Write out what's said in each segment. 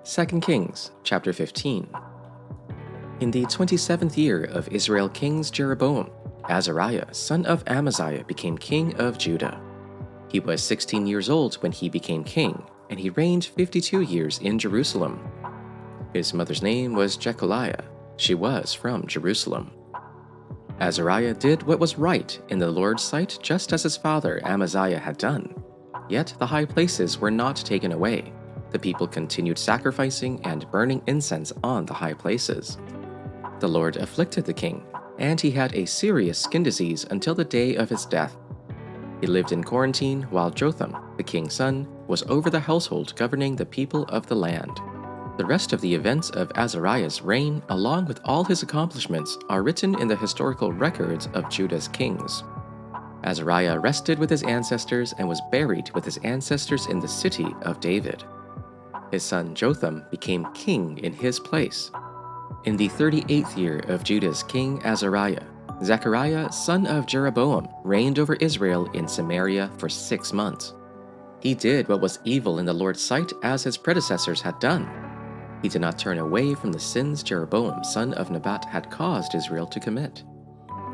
2 Kings chapter 15. In the 27th year of Israel king Jeroboam, Azariah son of Amaziah became king of Judah. He was 16 years old when he became king, and he reigned 52 years in Jerusalem. His mother's name was Jecholiah. She was from Jerusalem. Azariah did what was right in the Lord's sight, just as his father Amaziah had done. Yet the high places were not taken away. The people continued sacrificing and burning incense on the high places. The Lord afflicted the king, and he had a serious skin disease until the day of his death. He lived in quarantine while Jotham, the king's son, was over the household governing the people of the land. The rest of the events of Azariah's reign, along with all his accomplishments, are written in the historical records of Judah's kings. Azariah rested with his ancestors and was buried with his ancestors in the city of David. His son Jotham became king in his place. In the 38th year of Judah's king Azariah, Zechariah son of Jeroboam reigned over Israel in Samaria for 6 months. He did what was evil in the Lord's sight as his predecessors had done. He did not turn away from the sins Jeroboam son of Nebat had caused Israel to commit.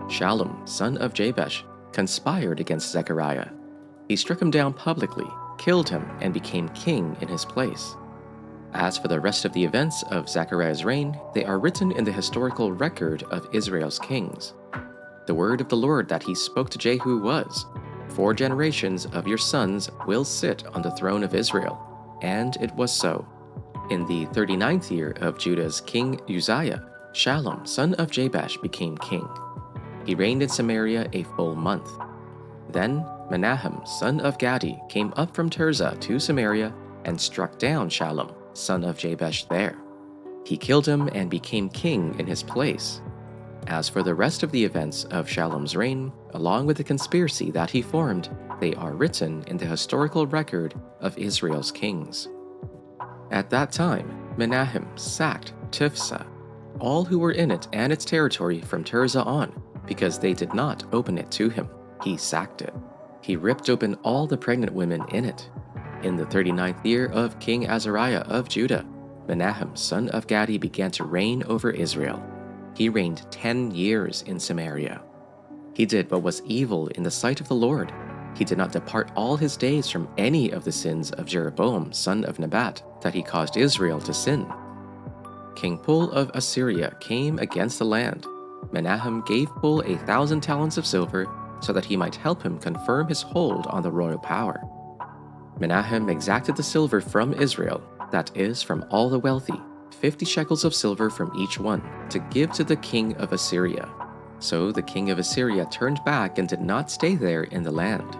Shallum son of Jabesh conspired against Zechariah. He struck him down publicly, killed him, and became king in his place. As for the rest of the events of Zechariah's reign, they are written in the historical record of Israel's kings. The word of the Lord that he spoke to Jehu was, 4 generations of your sons will sit on the throne of Israel. And it was so. In the 39th year of Judah's king Uzziah, Shallum son of Jabesh became king. He reigned in Samaria a full month. Then Menahem son of Gadi came up from Tirzah to Samaria and struck down Shallum son of Jabesh there. He killed him and became king in his place. As for the rest of the events of Shallum's reign, along with the conspiracy that he formed, they are written in the historical record of Israel's kings. At that time, Menahem sacked Tifsah, all who were in it and its territory from Tirzah on, because they did not open it to him. He sacked it. He ripped open all the pregnant women in it. In the 39th year of King Azariah of Judah, Menahem son of Gadi began to reign over Israel. He reigned 10 years in Samaria. He did what was evil in the sight of the Lord. He did not depart all his days from any of the sins of Jeroboam son of Nebat that he caused Israel to sin. King Pul of Assyria came against the land. Menahem gave Pul 1,000 talents of silver so that he might help him confirm his hold on the royal power. Menahem exacted the silver from Israel, that is, from all the wealthy, 50 shekels of silver from each one, to give to the king of Assyria. So the king of Assyria turned back and did not stay there in the land.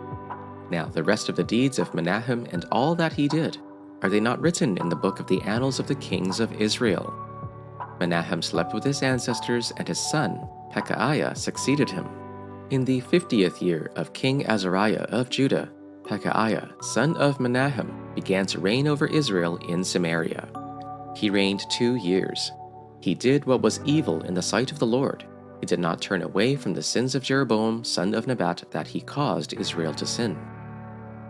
Now the rest of the deeds of Menahem and all that he did, are they not written in the book of the annals of the kings of Israel? Menahem slept with his ancestors, and his son, Pekahiah, succeeded him. In the 50th year of King Azariah of Judah, Pekahiah, son of Menahem, began to reign over Israel in Samaria. He reigned 2 years. He did what was evil in the sight of the Lord. He did not turn away from the sins of Jeroboam, son of Nebat, that he caused Israel to sin.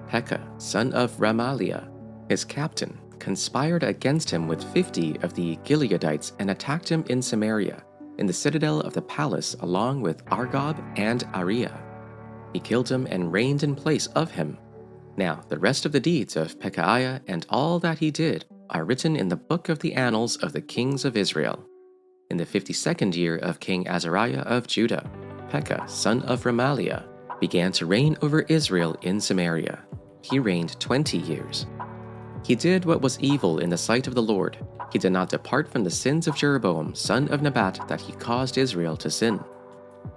Pekah, son of Remaliah, his captain, conspired against him with 50 of the Gileadites and attacked him in Samaria, in the citadel of the palace, along with Argob and Ariah. He killed him and reigned in place of him. Now the rest of the deeds of Pekahiah and all that he did are written in the book of the annals of the kings of Israel. In the 52nd year of King Azariah of Judah, Pekah, son of Remaliah, began to reign over Israel in Samaria. He reigned 20 years. He did what was evil in the sight of the Lord. He did not depart from the sins of Jeroboam, son of Nebat, that he caused Israel to sin.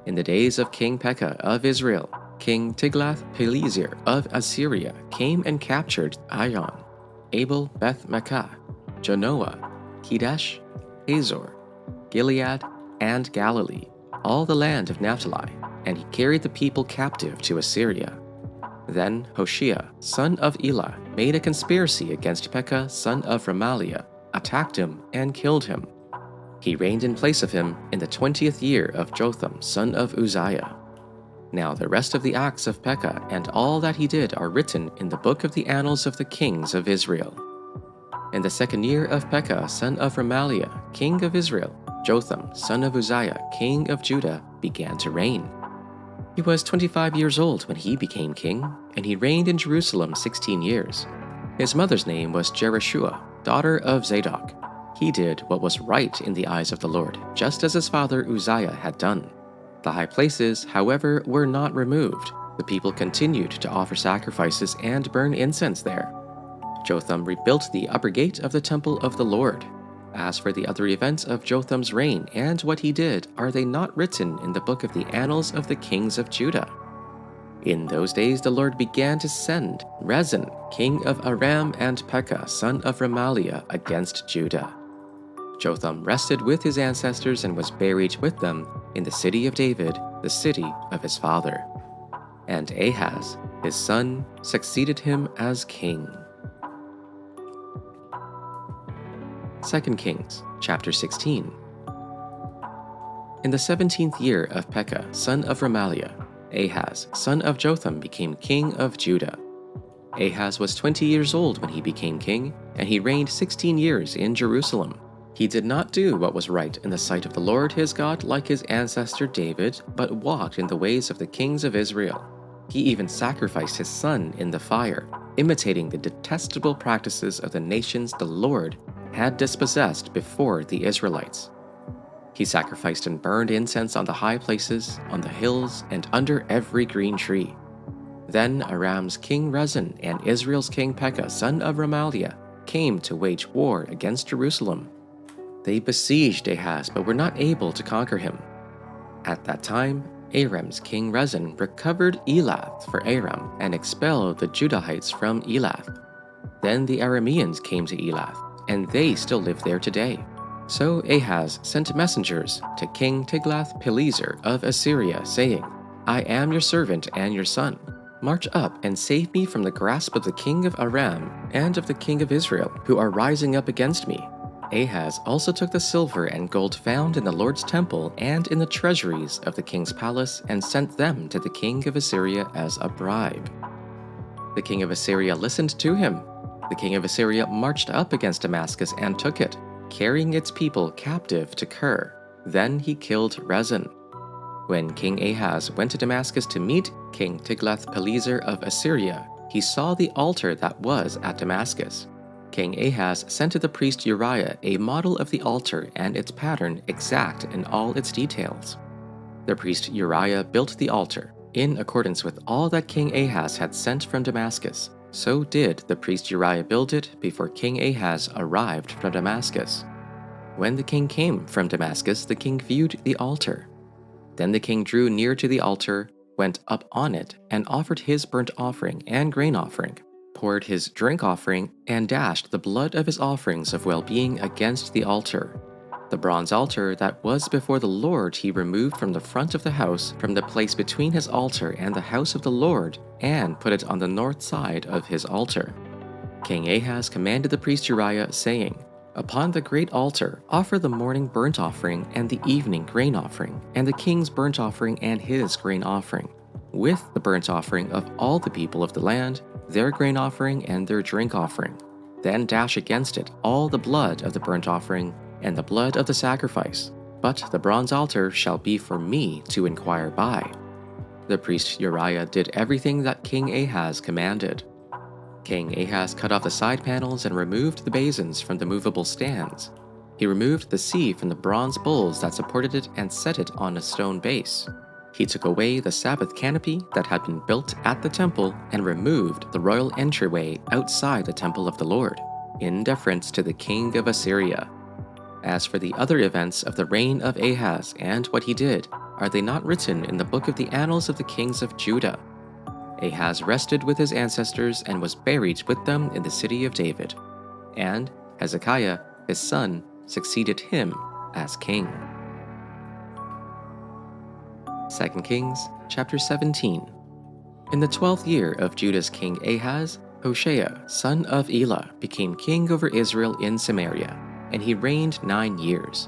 In the days of King Pekah of Israel, King Tiglath-Pileser of Assyria came and captured Ijon, Abel Beth-Makkah, Janoah, Kedesh, Hazor, Gilead, and Galilee, all the land of Naphtali, and he carried the people captive to Assyria. Then Hoshea, son of Elah, made a conspiracy against Pekah, son of Remaliah, attacked him, and killed him. He reigned in place of him in the 20th year of Jotham, son of Uzziah. Now the rest of the acts of Pekah and all that he did are written in the book of the annals of the kings of Israel. In the 2nd year of Pekah, son of Remaliah, king of Israel, Jotham, son of Uzziah, king of Judah, began to reign. He was 25 years old when he became king, and he reigned in Jerusalem 16 years. His mother's name was Jerishua, daughter of Zadok. He did what was right in the eyes of the Lord, just as his father Uzziah had done. The high places, however, were not removed. The people continued to offer sacrifices and burn incense there. Jotham rebuilt the upper gate of the temple of the Lord. As for the other events of Jotham's reign and what he did, are they not written in the book of the annals of the kings of Judah? In those days the Lord began to send Rezin, king of Aram, and Pekah, son of Remaliah, against Judah. Jotham rested with his ancestors and was buried with them in the city of David, the city of his father. And Ahaz, his son, succeeded him as king. 2 Kings, chapter 16. In the 17th year of Pekah, son of Remaliah, Ahaz, son of Jotham, became king of Judah. Ahaz was 20 years old when he became king, and he reigned 16 years in Jerusalem. He did not do what was right in the sight of the Lord his God like his ancestor David, but walked in the ways of the kings of Israel. He even sacrificed his son in the fire, imitating the detestable practices of the nations the Lord had dispossessed before the Israelites. He sacrificed and burned incense on the high places, on the hills, and under every green tree. Then Aram's king Rezin and Israel's king Pekah, son of Remaliah, came to wage war against Jerusalem. They besieged Ahaz but were not able to conquer him. At that time, Aram's king Rezin recovered Elath for Aram and expelled the Judahites from Elath. Then the Arameans came to Elath, and they still live there today. So Ahaz sent messengers to King Tiglath-Pileser of Assyria, saying, I am your servant and your son. March up and save me from the grasp of the king of Aram and of the king of Israel, who are rising up against me. Ahaz also took the silver and gold found in the Lord's temple and in the treasuries of the king's palace and sent them to the king of Assyria as a bribe. The king of Assyria listened to him. The king of Assyria marched up against Damascus and took it, carrying its people captive to Kir. Then he killed Rezin. When King Ahaz went to Damascus to meet King Tiglath-Pileser of Assyria, he saw the altar that was at Damascus. King Ahaz sent to the priest Uriah a model of the altar and its pattern exact in all its details. The priest Uriah built the altar, in accordance with all that King Ahaz had sent from Damascus. So did the priest Uriah build it before King Ahaz arrived from Damascus. When the king came from Damascus, the king viewed the altar. Then the king drew near to the altar, went up on it, and offered his burnt offering and grain offering, poured his drink offering, and dashed the blood of his offerings of well-being against the altar. The bronze altar that was before the Lord he removed from the front of the house, from the place between his altar and the house of the Lord, and put it on the north side of his altar. King Ahaz commanded the priest Uriah, saying, Upon the great altar offer the morning burnt offering and the evening grain offering, and the king's burnt offering and his grain offering, with the burnt offering of all the people of the land, their grain offering and their drink offering. Then dash against it all the blood of the burnt offering and the blood of the sacrifice, but the bronze altar shall be for me to inquire by. The priest Uriah did everything that King Ahaz commanded. King Ahaz cut off the side panels and removed the basins from the movable stands. He removed the sea from the bronze bowls that supported it and set it on a stone base. He took away the Sabbath canopy that had been built at the temple and removed the royal entryway outside the temple of the Lord, in deference to the king of Assyria. As for the other events of the reign of Ahaz and what he did, are they not written in the book of the annals of the kings of Judah? Ahaz rested with his ancestors and was buried with them in the city of David. And Hezekiah, his son, succeeded him as king. 2 Kings chapter 17. In the 12th year of Judah's king Ahaz, Hoshea, son of Elah, became king over Israel in Samaria, and he reigned 9 years.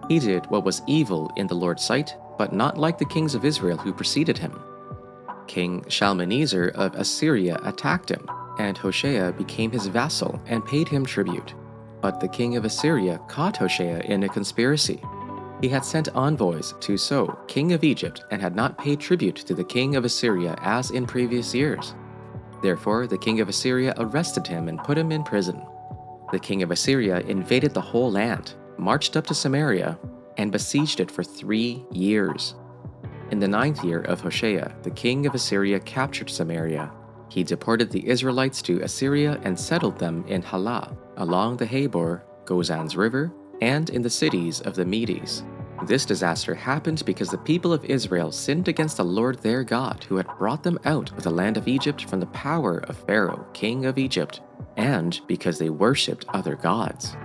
He did what was evil in the Lord's sight, but not like the kings of Israel who preceded him. King Shalmaneser of Assyria attacked him, and Hoshea became his vassal and paid him tribute. But the king of Assyria caught Hoshea in a conspiracy. He had sent envoys to So, king of Egypt, and had not paid tribute to the king of Assyria as in previous years. Therefore, the king of Assyria arrested him and put him in prison. The king of Assyria invaded the whole land, marched up to Samaria, and besieged it for 3 years. In the 9th year of Hoshea, the king of Assyria captured Samaria. He deported the Israelites to Assyria and settled them in Halah, along the Habor, Gozan's river, and in the cities of the Medes. This disaster happened because the people of Israel sinned against the Lord their God, who had brought them out of the land of Egypt from the power of Pharaoh, king of Egypt, and because they worshipped other gods.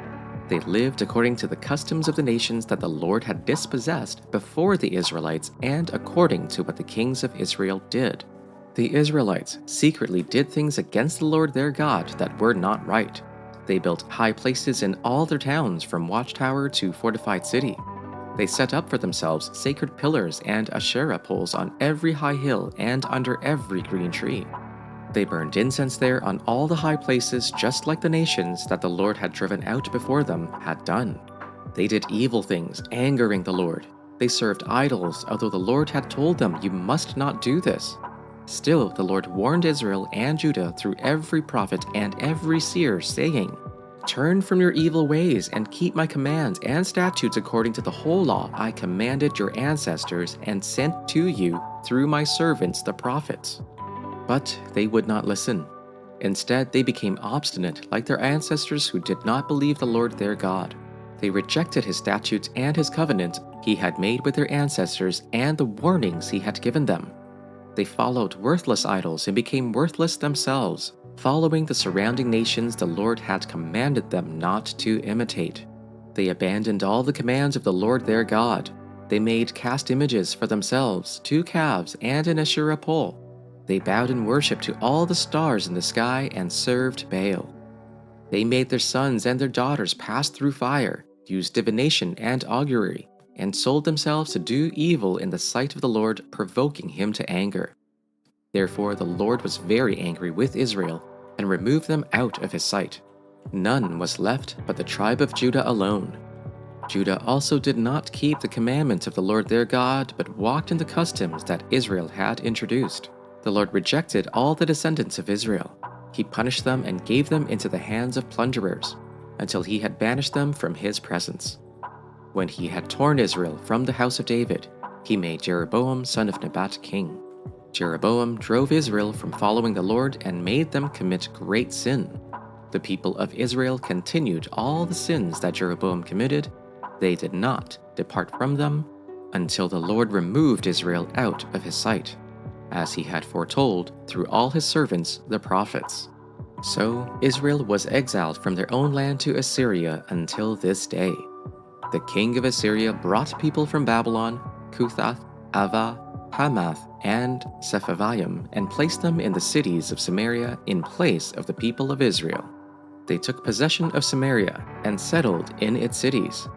They lived according to the customs of the nations that the Lord had dispossessed before the Israelites and according to what the kings of Israel did. The Israelites secretly did things against the Lord their God that were not right. They built high places in all their towns, from watchtower to fortified city. They set up for themselves sacred pillars and Asherah poles on every high hill and under every green tree. They burned incense there on all the high places, just like the nations that the Lord had driven out before them had done. They did evil things, angering the Lord. They served idols, although the Lord had told them, "You must not do this." Still, the Lord warned Israel and Judah through every prophet and every seer, saying, "Turn from your evil ways and keep my commands and statutes according to the whole law I commanded your ancestors and sent to you through my servants the prophets." But they would not listen. Instead, they became obstinate like their ancestors who did not believe the Lord their God. They rejected his statutes and his covenant he had made with their ancestors and the warnings he had given them. They followed worthless idols and became worthless themselves, following the surrounding nations the Lord had commanded them not to imitate. They abandoned all the commands of the Lord their God. They made cast images for themselves, 2 calves and an Asherah pole. They bowed in worship to all the stars in the sky and served Baal. They made their sons and their daughters pass through fire, used divination and augury, and sold themselves to do evil in the sight of the Lord, provoking him to anger. Therefore the Lord was very angry with Israel and removed them out of his sight. None was left but the tribe of Judah alone. Judah also did not keep the commandments of the Lord their God, but walked in the customs that Israel had introduced. The Lord rejected all the descendants of Israel. He punished them and gave them into the hands of plunderers, until he had banished them from his presence. When he had torn Israel from the house of David, he made Jeroboam son of Nebat king. Jeroboam drove Israel from following the Lord and made them commit great sin. The people of Israel continued all the sins that Jeroboam committed. They did not depart from them until the Lord removed Israel out of his sight, as he had foretold through all his servants the prophets. So Israel was exiled from their own land to Assyria until this day. The king of Assyria brought people from Babylon, Cuthath, Ava, Hamath, and Sepharvaim, and placed them in the cities of Samaria in place of the people of Israel. They took possession of Samaria and settled in its cities.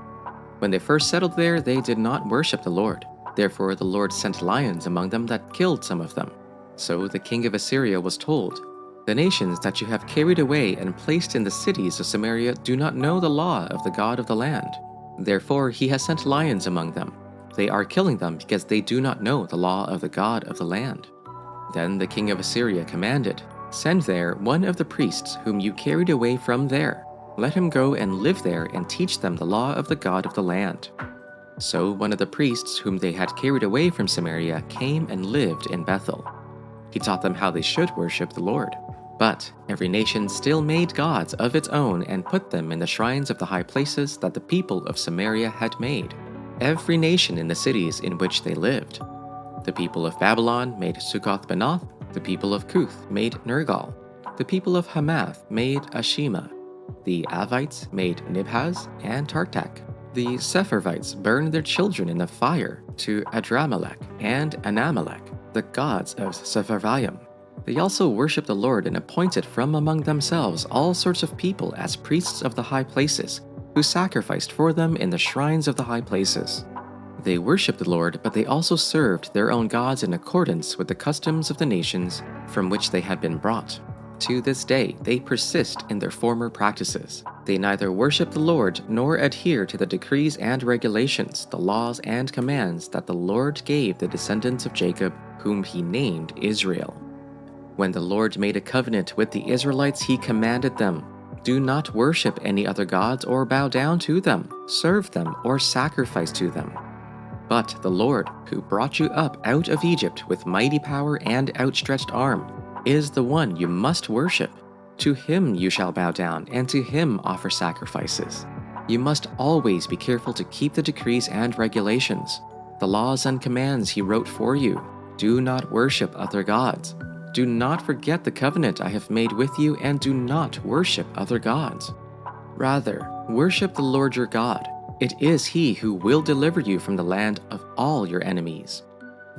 When they first settled there, they did not worship the Lord. Therefore the Lord sent lions among them that killed some of them. So the king of Assyria was told, "The nations that you have carried away and placed in the cities of Samaria do not know the law of the God of the land. Therefore he has sent lions among them. They are killing them because they do not know the law of the God of the land." Then the king of Assyria commanded, "Send there one of the priests whom you carried away from there. Let him go and live there and teach them the law of the God of the land." So one of the priests whom they had carried away from Samaria came and lived in Bethel. He taught them how they should worship the Lord. But every nation still made gods of its own and put them in the shrines of the high places that the people of Samaria had made, every nation in the cities in which they lived. The people of Babylon made Succoth-Benoth, the people of Cuth made Nergal, the people of Hamath made Ashima, the Avites made Nibhaz and Tartak. The Sepharvites burned their children in the fire to Adramelech and Anamelech, the gods of Sepharvaim. They also worshipped the Lord and appointed from among themselves all sorts of people as priests of the high places, who sacrificed for them in the shrines of the high places. They worshipped the Lord, but they also served their own gods in accordance with the customs of the nations from which they had been brought. To this day, they persist in their former practices. They neither worship the Lord nor adhere to the decrees and regulations, the laws and commands that the Lord gave the descendants of Jacob, whom he named Israel. When the Lord made a covenant with the Israelites, he commanded them, "Do not worship any other gods or bow down to them, serve them, or sacrifice to them. But the Lord, who brought you up out of Egypt with mighty power and outstretched arm, is the one you must worship. To him you shall bow down, and to him offer sacrifices. You must always be careful to keep the decrees and regulations, the laws and commands he wrote for you. Do not worship other gods. Do not forget the covenant I have made with you, and do not worship other gods. Rather, worship the Lord your God. It is he who will deliver you from the land of all your enemies."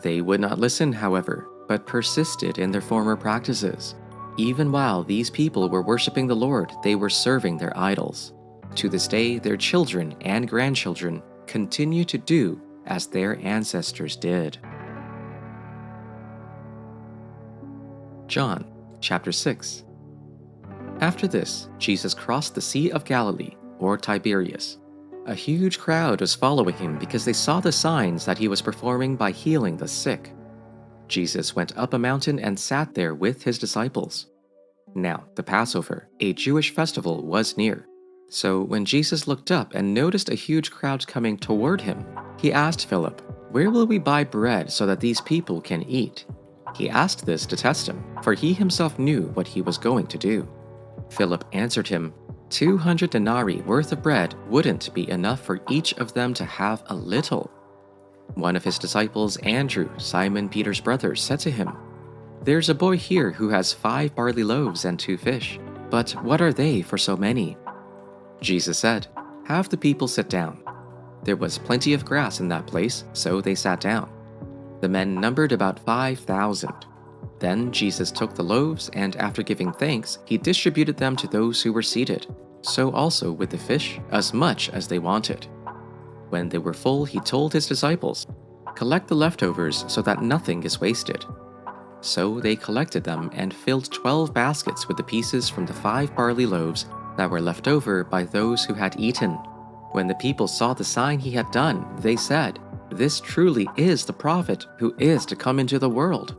They would not listen, however, but persisted in their former practices. Even while these people were worshiping the Lord, they were serving their idols. To this day, their children and grandchildren continue to do as their ancestors did. John chapter 6. After this, Jesus crossed the Sea of Galilee, or Tiberias. A huge crowd was following him because they saw the signs that he was performing by healing the sick. Jesus went up a mountain and sat there with his disciples. Now, the Passover, a Jewish festival, was near. So when Jesus looked up and noticed a huge crowd coming toward him, he asked Philip, "Where will we buy bread so that these people can eat?" He asked this to test him, for he himself knew what he was going to do. Philip answered him, 200 denarii worth of bread wouldn't be enough for each of them to have a little. One of his disciples, Andrew, Simon Peter's brother, said to him, "There's a boy here who has 5 barley loaves and 2 fish, but what are they for so many?" Jesus said, "Have the people sit down." There was plenty of grass in that place, so they sat down. The men numbered about 5,000. Then Jesus took the loaves, and after giving thanks, he distributed them to those who were seated, so also with the fish, as much as they wanted. When they were full, he told his disciples, "Collect the leftovers so that nothing is wasted." So they collected them and filled 12 baskets with the pieces from the 5 barley loaves that were left over by those who had eaten. When the people saw the sign he had done, they said, "This truly is the prophet who is to come into the world."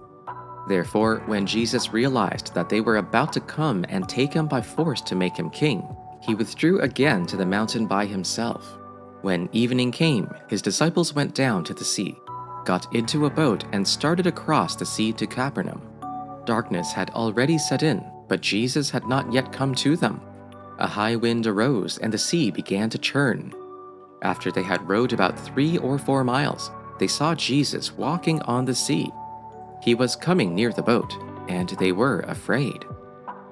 Therefore, when Jesus realized that they were about to come and take him by force to make him king, he withdrew again to the mountain by himself. When evening came, his disciples went down to the sea, got into a boat, and started across the sea to Capernaum. Darkness had already set in, but Jesus had not yet come to them. A high wind arose, and the sea began to churn. After they had rowed about 3 or 4 miles, they saw Jesus walking on the sea. He was coming near the boat, and they were afraid.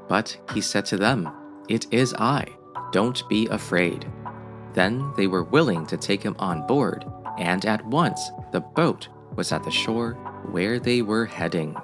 But he said to them, "It is I. Don't be afraid." Then they were willing to take him on board, and at once the boat was at the shore where they were heading.